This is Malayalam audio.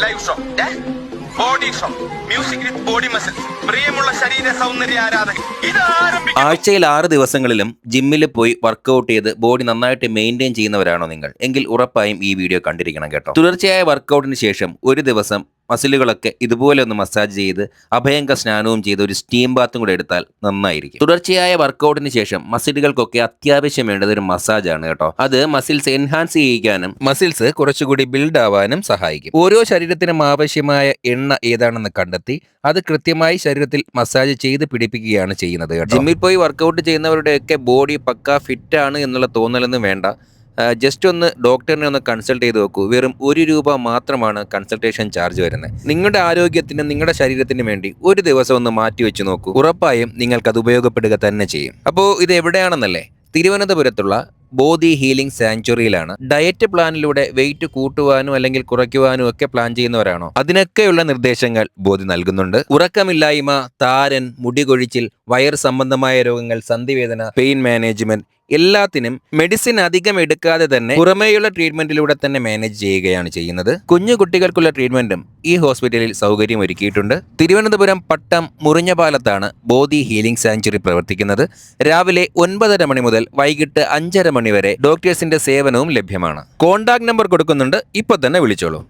Live show, body show, music with body muscles. പ്രിയമുള്ള ശരീര സൗന്ദര്യ ആരാധകർ, ഇത് ആരംഭിക്കും. ആഴ്ചയിൽ 6 ദിവസങ്ങളിലും ജിമ്മിൽ പോയി വർക്കൗട്ട് ചെയ്ത് ബോഡി നന്നായിട്ട് മെയിൻറ്റെയിൻ ചെയ്യുന്നവരാണോ നിങ്ങൾ? എങ്കിൽ ഉറപ്പായും ഈ വീഡിയോ കണ്ടിരിക്കണം കേട്ടോ. തുടർച്ചയായ വർക്കൗട്ടിന് ശേഷം ഒരു ദിവസം മസിലുകളൊക്കെ ഇതുപോലെ ഒന്ന് മസാജ് ചെയ്ത് അഭയങ്ക സ്നാനവും ചെയ്ത് ഒരു സ്റ്റീം ബാത്തും കൂടെ എടുത്താൽ നന്നായിരിക്കും. തുടർച്ചയായ വർക്കൗട്ടിന് ശേഷം മസിലുകൾക്കൊക്കെ അത്യാവശ്യം വേണ്ടത് ഒരു മസാജാണ് കേട്ടോ. അത് മസിൽസ് എൻഹാൻസ് ചെയ്യിക്കാനും മസിൽസ് കുറച്ചുകൂടി ബിൽഡ് ആവാനും സഹായിക്കും. ഓരോ ശരീരത്തിനും ആവശ്യമായ എണ്ണ ഏതാണെന്ന് കണ്ടെത്തി അത് കൃത്യമായി ശരീരത്തിൽ മസാജ് ചെയ്ത് പിടിപ്പിക്കുകയാണ് ചെയ്യുന്നത് കേട്ടോ. ജിമ്മിൽ പോയി വർക്കൗട്ട് ചെയ്യുന്നവരുടെയൊക്കെ ബോഡി പക്ക ഫിറ്റ് ആണ് എന്നുള്ള തോന്നലൊന്നും വേണ്ട. ജസ്റ്റ് ഒന്ന് ഡോക്ടറിനെ ഒന്ന് കൺസൾട്ട് ചെയ്ത് നോക്കൂ. വെറും ₹1 മാത്രമാണ് കൺസൾട്ടേഷൻ ചാർജ് വരുന്നത്. നിങ്ങളുടെ ആരോഗ്യത്തിനും നിങ്ങളുടെ ശരീരത്തിനും വേണ്ടി ഒരു ദിവസം ഒന്ന് മാറ്റി വെച്ച് നോക്കൂ. ഉറപ്പായും നിങ്ങൾക്കത് ഉപയോഗപ്പെടുക തന്നെ ചെയ്യും. അപ്പോൾ ഇത് എവിടെയാണെന്നല്ലേ? തിരുവനന്തപുരത്തുള്ള ബോധി ഹീലിംഗ് സാങ്ച്വറിയിലാണ്. ഡയറ്റ് പ്ലാനിലൂടെ വെയിറ്റ് കൂട്ടുവാനും അല്ലെങ്കിൽ കുറയ്ക്കുവാനും ഒക്കെ പ്ലാൻ ചെയ്യുന്നവരാണോ? അതിനൊക്കെയുള്ള നിർദ്ദേശങ്ങൾ ബോധി നൽകുന്നുണ്ട്. ഉറക്കമില്ലായ്മ, താരൻ, മുടി കൊഴിച്ചിൽ, വയർ സംബന്ധമായ രോഗങ്ങൾ, സന്ധിവേദന, പെയിൻ മാനേജ്മെന്റ്, എല്ലാത്തിനും മെഡിസിൻ അധികം എടുക്കാതെ തന്നെ പുറമേയുള്ള ട്രീറ്റ്മെന്റിലൂടെ തന്നെ മാനേജ് ചെയ്യുകയാണ് ചെയ്യുന്നത്. കുഞ്ഞു കുട്ടികൾക്കുള്ള ട്രീറ്റ്മെന്റും ഈ ഹോസ്പിറ്റലിൽ സൗകര്യം ഒരുക്കിയിട്ടുണ്ട്. തിരുവനന്തപുരം പട്ടം മുറിഞ്ഞപാലത്താണ് ബോധി ഹീലിംഗ് സാങ്ച്വറി പ്രവർത്തിക്കുന്നത്. രാവിലെ 9:30 മണി മുതൽ വൈകിട്ട് 5:30 മണി വരെ ഡോക്ടേഴ്സിന്റെ സേവനവും ലഭ്യമാണ്. കോൺടാക്ട് നമ്പർ കൊടുക്കുന്നുണ്ട്, ഇപ്പൊ തന്നെ വിളിച്ചോളൂ.